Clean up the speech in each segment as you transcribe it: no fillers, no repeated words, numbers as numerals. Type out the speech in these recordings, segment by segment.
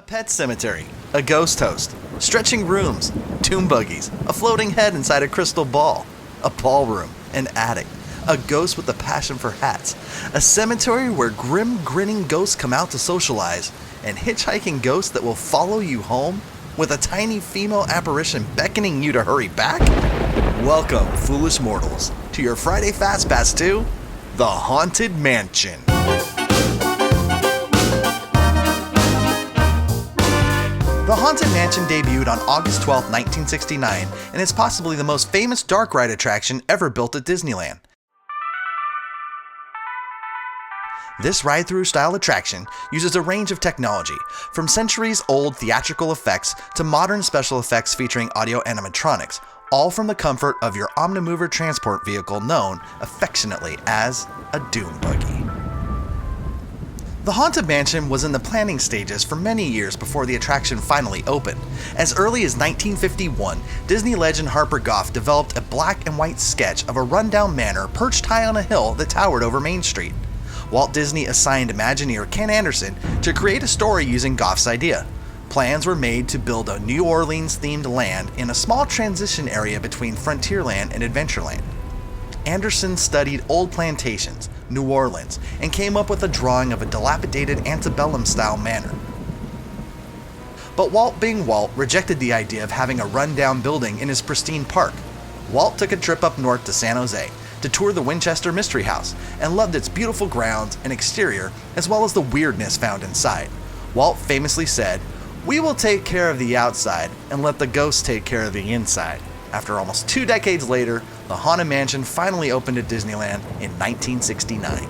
pet cemetery, a ghost host, stretching rooms, tomb buggies, a floating head inside a crystal ball, a ballroom, an attic, a ghost with a passion for hats, a cemetery where grim, grinning ghosts come out to socialize, and hitchhiking ghosts that will follow you home with a tiny female apparition beckoning you to hurry back? Welcome, foolish mortals, to your Friday Fastpass to The Haunted Mansion. The Haunted Mansion debuted on August 12, 1969, and is possibly the most famous dark ride attraction ever built at Disneyland. This ride-through style attraction uses a range of technology, from centuries-old theatrical effects to modern special effects featuring audio animatronics, all from the comfort of your Omnimover transport vehicle known affectionately as a doom buggy. The Haunted Mansion was in the planning stages for many years before the attraction finally opened. As early as 1951, Disney legend Harper Goff developed a black and white sketch of a rundown manor perched high on a hill that towered over Main Street. Walt Disney assigned Imagineer Ken Anderson to create a story using Goff's idea. Plans were made to build a New Orleans-themed land in a small transition area between Frontierland and Adventureland. Anderson studied old plantations, New Orleans, and came up with a drawing of a dilapidated antebellum-style manor. But Walt, being Walt, rejected the idea of having a run-down building in his pristine park. Walt took a trip up north to San Jose to tour the Winchester Mystery House and loved its beautiful grounds and exterior as well as the weirdness found inside. Walt famously said, "We will take care of the outside and let the ghosts take care of the inside." After almost 2 decades later, the Haunted Mansion finally opened at Disneyland in 1969.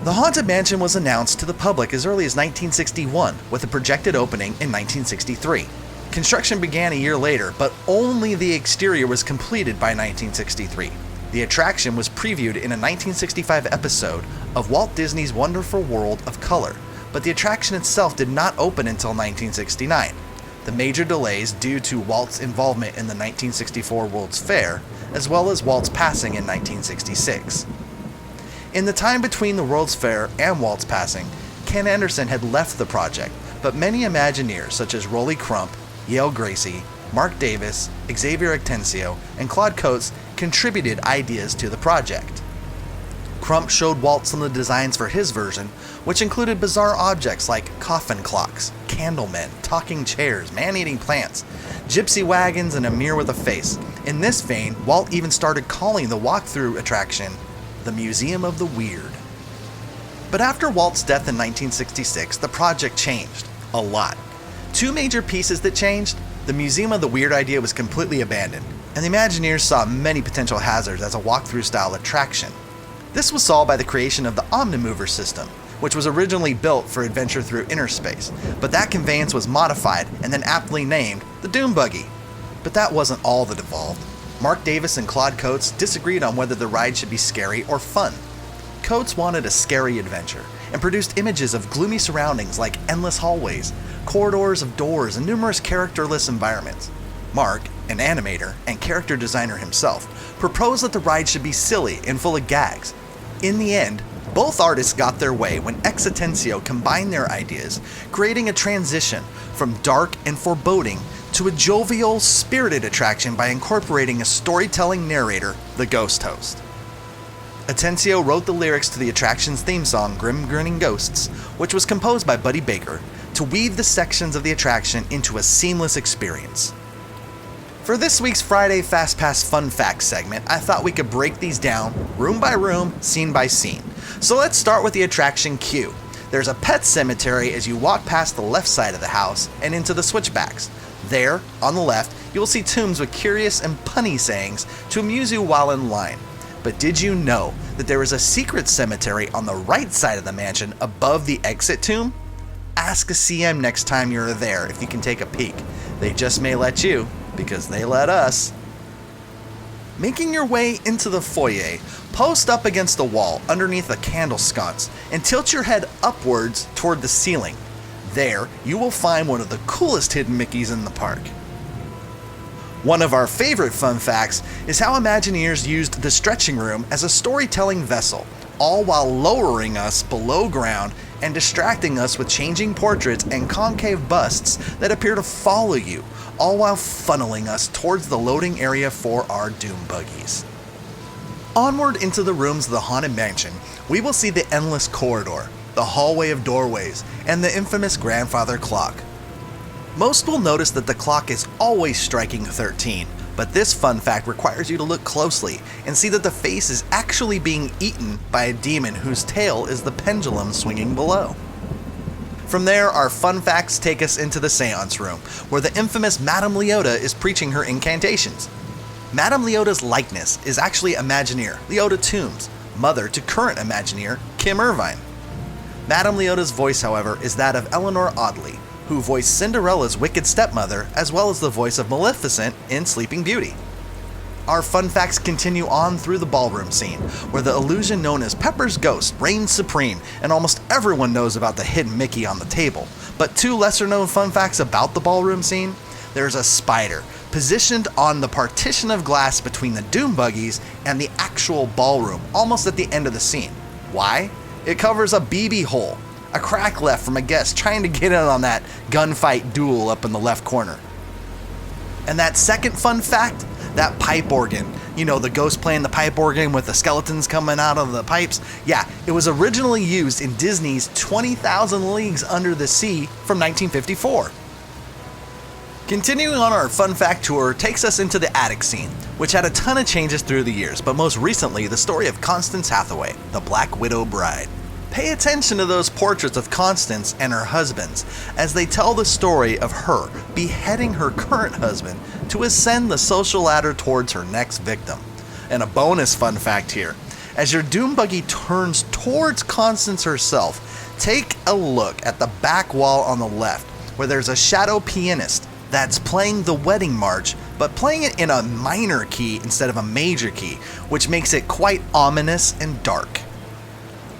The Haunted Mansion was announced to the public as early as 1961, with a projected opening in 1963. Construction began a year later, but only the exterior was completed by 1963. The attraction was previewed in a 1965 episode of Walt Disney's Wonderful World of Color, but the attraction itself did not open until 1969. The major delays due to Walt's involvement in the 1964 World's Fair, as well as Walt's passing in 1966. In the time between the World's Fair and Walt's passing, Ken Anderson had left the project, but many Imagineers such as Rolly Crump, Yale Gracie, Mark Davis, Xavier Atencio, and Claude Coates contributed ideas to the project. Crump showed Walt some of the designs for his version, which included bizarre objects like coffin clocks, candlemen, talking chairs, man-eating plants, gypsy wagons, and a mirror with a face. In this vein, Walt even started calling the walkthrough attraction the Museum of the Weird. But after Walt's death in 1966, the project changed. A lot. 2 major pieces that changed: the Museum of the Weird idea was completely abandoned, and the Imagineers saw many potential hazards as a walkthrough style attraction. This was solved by the creation of the Omnimover system, which was originally built for adventure through inner space, but that conveyance was modified and then aptly named the Doom Buggy. But that wasn't all that evolved. Mark Davis and Claude Coates disagreed on whether the ride should be scary or fun. Coates wanted a scary adventure and produced images of gloomy surroundings like endless hallways, corridors of doors, and numerous characterless environments. Mark, an animator and character designer himself, proposed that the ride should be silly and full of gags. In the end, both artists got their way when X Atencio combined their ideas, creating a transition from dark and foreboding to a jovial, spirited attraction by incorporating a storytelling narrator, the ghost host. Atencio wrote the lyrics to the attraction's theme song, Grim Grinning Ghosts, which was composed by Buddy Baker, to weave the sections of the attraction into a seamless experience. For this week's Friday Fastpass Fun Facts segment, I thought we could break these down room by room, scene by scene. So let's start with the attraction queue. There's a pet cemetery as you walk past the left side of the house and into the switchbacks. There, on the left, you will see tombs with curious and punny sayings to amuse you while in line. But did you know that there is a secret cemetery on the right side of the mansion above the exit tomb? Ask a CM next time you're there if you can take a peek. They just may let you, because they let us. Making your way into the foyer, post up against the wall underneath a candle sconce and tilt your head upwards toward the ceiling. There, you will find one of the coolest hidden Mickeys in the park. One of our favorite fun facts is how Imagineers used the stretching room as a storytelling vessel, all while lowering us below ground and distracting us with changing portraits and concave busts that appear to follow you, all while funneling us towards the loading area for our doom buggies. Onward into the rooms of the Haunted Mansion, we will see the endless corridor, the hallway of doorways, and the infamous grandfather clock. Most will notice that the clock is always striking 13, but this fun fact requires you to look closely and see that the face is actually being eaten by a demon whose tail is the pendulum swinging below. From there, our fun facts take us into the seance room, where the infamous Madame Leota is preaching her incantations. Madame Leota's likeness is actually Imagineer Leota Toombs, mother to current Imagineer Kim Irvine. Madame Leota's voice, however, is that of Eleanor Audley, who voiced Cinderella's wicked stepmother, as well as the voice of Maleficent in Sleeping Beauty. Our fun facts continue on through the ballroom scene, where the illusion known as Pepper's ghost reigns supreme, and almost everyone knows about the hidden Mickey on the table. But two lesser known fun facts about the ballroom scene: there's a spider positioned on the partition of glass between the doom buggies and the actual ballroom, almost at the end of the scene. Why? It covers a BB hole, a crack left from a guest trying to get in on that gunfight duel up in the left corner. And that second fun fact, that pipe organ, you know, the ghost playing the pipe organ with the skeletons coming out of the pipes. Yeah, it was originally used in Disney's 20,000 Leagues Under the Sea from 1954. Continuing on, our fun fact tour takes us into the attic scene, which had a ton of changes through the years, but most recently the story of Constance Hatchaway, the Black Widow bride. Pay attention to those portraits of Constance and her husbands, as they tell the story of her beheading her current husband to ascend the social ladder towards her next victim. And a bonus fun fact here: as your doom buggy turns towards Constance herself, take a look at the back wall on the left, where there's a shadow pianist that's playing the wedding march, but playing it in a minor key instead of a major key, which makes it quite ominous and dark.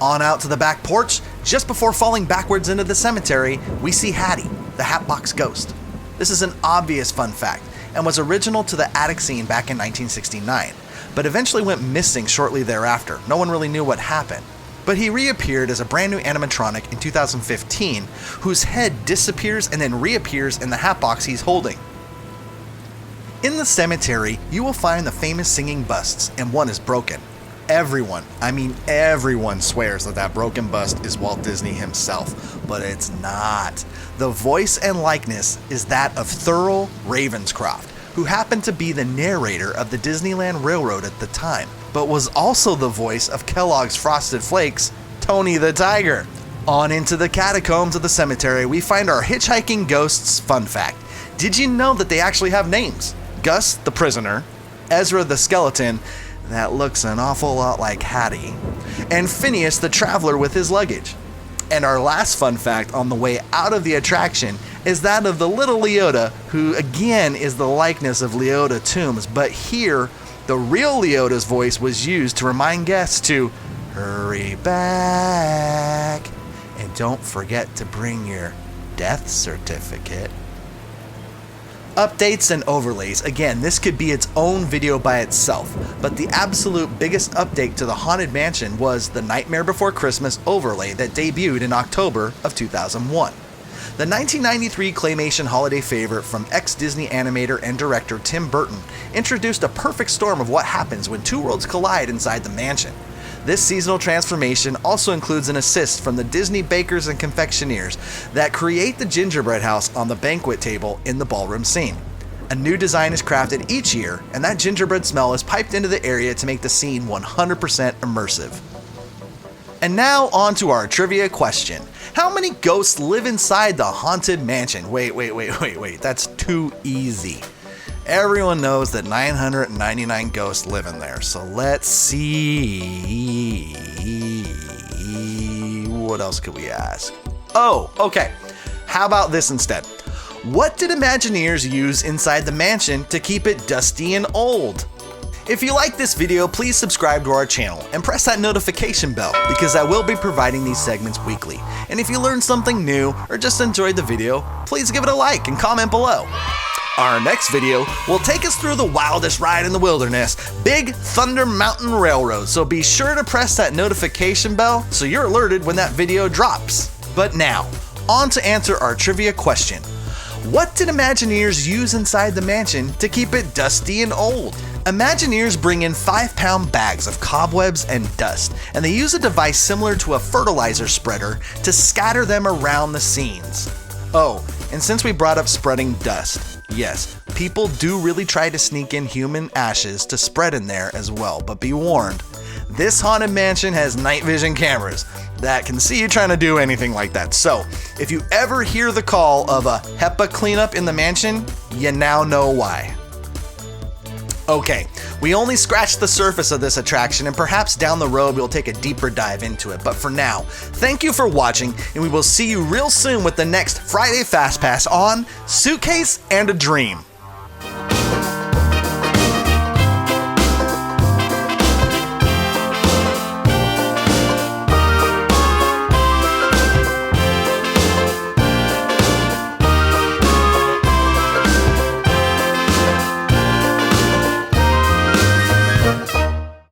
On out to the back porch, just before falling backwards into the cemetery, we see Hattie, the Hatbox Ghost. This is an obvious fun fact, and was original to the attic scene back in 1969, but eventually went missing shortly thereafter. No one really knew what happened. But he reappeared as a brand new animatronic in 2015, whose head disappears and then reappears in the Hatbox he's holding. In the cemetery, you will find the famous singing busts, and one is broken. Everyone swears that that broken bust is Walt Disney himself, but it's not. The voice and likeness is that of Thurl Ravenscroft, who happened to be the narrator of the Disneyland Railroad at the time, but was also the voice of Kellogg's Frosted Flakes, Tony the Tiger. On into the catacombs of the cemetery, we find our hitchhiking ghosts fun fact. Did you know that they actually have names? Gus the prisoner, Ezra the skeleton, that looks an awful lot like Hattie, and Phineas the traveler with his luggage. And our last fun fact on the way out of the attraction is that of the little Leota, who again is the likeness of Leota Toombs, but here the real Leota's voice was used to remind guests to hurry back and don't forget to bring your death certificate. Updates and overlays. Again, this could be its own video by itself, but the absolute biggest update to the Haunted Mansion was the Nightmare Before Christmas overlay that debuted in October of 2001. The 1993 claymation holiday favorite from ex-Disney animator and director Tim Burton introduced a perfect storm of what happens when two worlds collide inside the mansion. This seasonal transformation also includes an assist from the Disney bakers and confectioners that create the gingerbread house on the banquet table in the ballroom scene. A new design is crafted each year, and that gingerbread smell is piped into the area to make the scene 100% immersive. And now on to our trivia question. How many ghosts live inside the Haunted Mansion? Wait, that's too easy. Everyone knows that 999 ghosts live in there, so let's see. What else could we ask? Oh, okay. How about this instead? What did Imagineers use inside the mansion to keep it dusty and old? If you like this video, please subscribe to our channel and press that notification bell, because I will be providing these segments weekly. And if you learned something new or just enjoyed the video, please give it a like and comment below. Our next video will take us through the wildest ride in the wilderness, Big Thunder Mountain Railroad, so be sure to press that notification bell so you're alerted when that video drops. But now, on to answer our trivia question. What did Imagineers use inside the mansion to keep it dusty and old? Imagineers bring in 5-pound bags of cobwebs and dust, and they use a device similar to a fertilizer spreader to scatter them around the scenes. Oh, and since we brought up spreading dust, yes, people do really try to sneak in human ashes to spread in there as well, but be warned, this haunted mansion has night vision cameras that can see you trying to do anything like that. So, if you ever hear the call of a HEPA cleanup in the mansion, you now know why. Okay, we only scratched the surface of this attraction, and perhaps down the road we'll take a deeper dive into it. But for now, thank you for watching, and we will see you real soon with the next Friday Fastpass on Suitcase and a Dream.